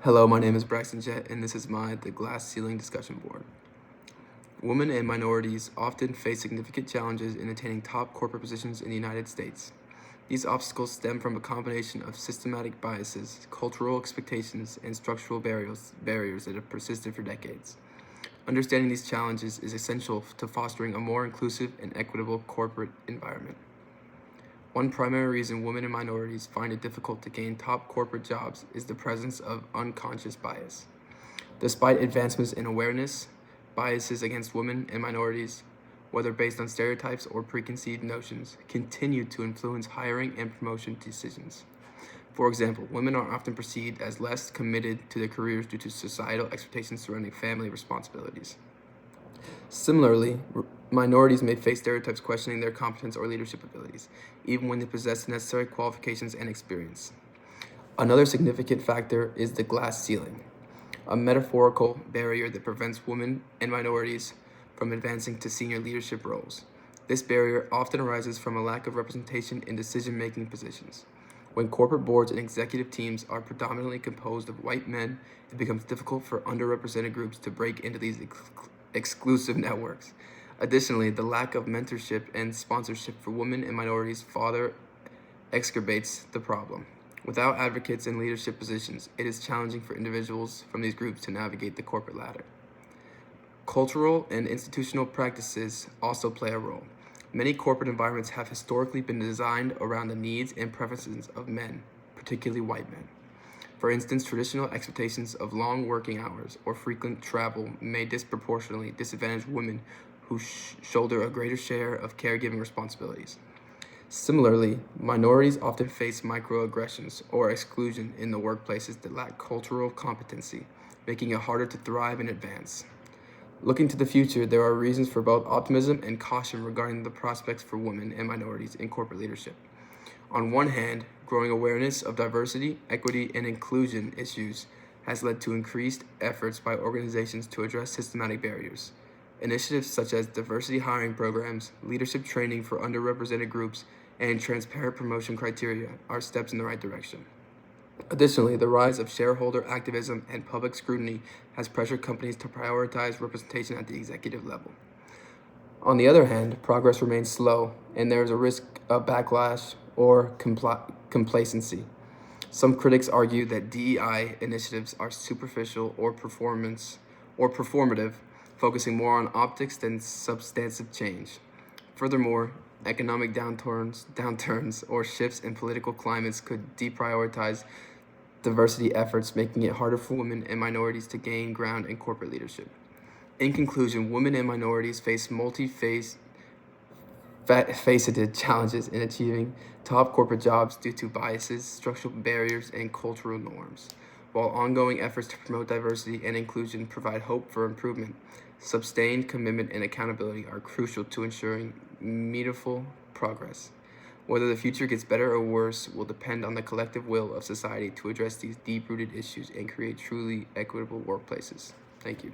Hello, my name is Braxton Jett, and this is the Glass Ceiling Discussion Board. Women and minorities often face significant challenges in attaining top corporate positions in the United States. These obstacles stem from a combination of systematic biases, cultural expectations, and structural barriers that have persisted for decades. Understanding these challenges is essential to fostering a more inclusive and equitable corporate environment. One primary reason women and minorities find it difficult to gain top corporate jobs is the presence of unconscious bias. Despite advancements in awareness, biases against women and minorities, whether based on stereotypes or preconceived notions, continue to influence hiring and promotion decisions. For example, women are often perceived as less committed to their careers due to societal expectations surrounding family responsibilities. Similarly, minorities may face stereotypes questioning their competence or leadership abilities, even when they possess the necessary qualifications and experience. Another significant factor is the glass ceiling, a metaphorical barrier that prevents women and minorities from advancing to senior leadership roles. This barrier often arises from a lack of representation in decision-making positions. When corporate boards and executive teams are predominantly composed of white men, it becomes difficult for underrepresented groups to break into these exclusive networks. Additionally, the lack of mentorship and sponsorship for women and minorities further exacerbates the problem. Without advocates in leadership positions, it is challenging for individuals from these groups to navigate the corporate ladder. Cultural and institutional practices also play a role. Many corporate environments have historically been designed around the needs and preferences of men, particularly white men. For instance, traditional expectations of long working hours or frequent travel may disproportionately disadvantage women who shoulder a greater share of caregiving responsibilities. Similarly, minorities often face microaggressions or exclusion in the workplaces that lack cultural competency, making it harder to thrive and advance. Looking to the future, there are reasons for both optimism and caution regarding the prospects for women and minorities in corporate leadership. On one hand, growing awareness of diversity, equity, and inclusion issues has led to increased efforts by organizations to address systematic barriers. Initiatives such as diversity hiring programs, leadership training for underrepresented groups, and transparent promotion criteria are steps in the right direction. Additionally, the rise of shareholder activism and public scrutiny has pressured companies to prioritize representation at the executive level. On the other hand, progress remains slow, and there is a risk of backlash or complacency. Some critics argue that DEI initiatives are superficial or performative, focusing more on optics than substantive change. Furthermore, economic downturns or shifts in political climates could deprioritize diversity efforts, making it harder for women and minorities to gain ground in corporate leadership. In conclusion, women and minorities face multi-faceted challenges in achieving top corporate jobs due to biases, structural barriers, and cultural norms. While ongoing efforts to promote diversity and inclusion provide hope for improvement, sustained commitment and accountability are crucial to ensuring meaningful progress. Whether the future gets better or worse will depend on the collective will of society to address these deep-rooted issues and create truly equitable workplaces. Thank you.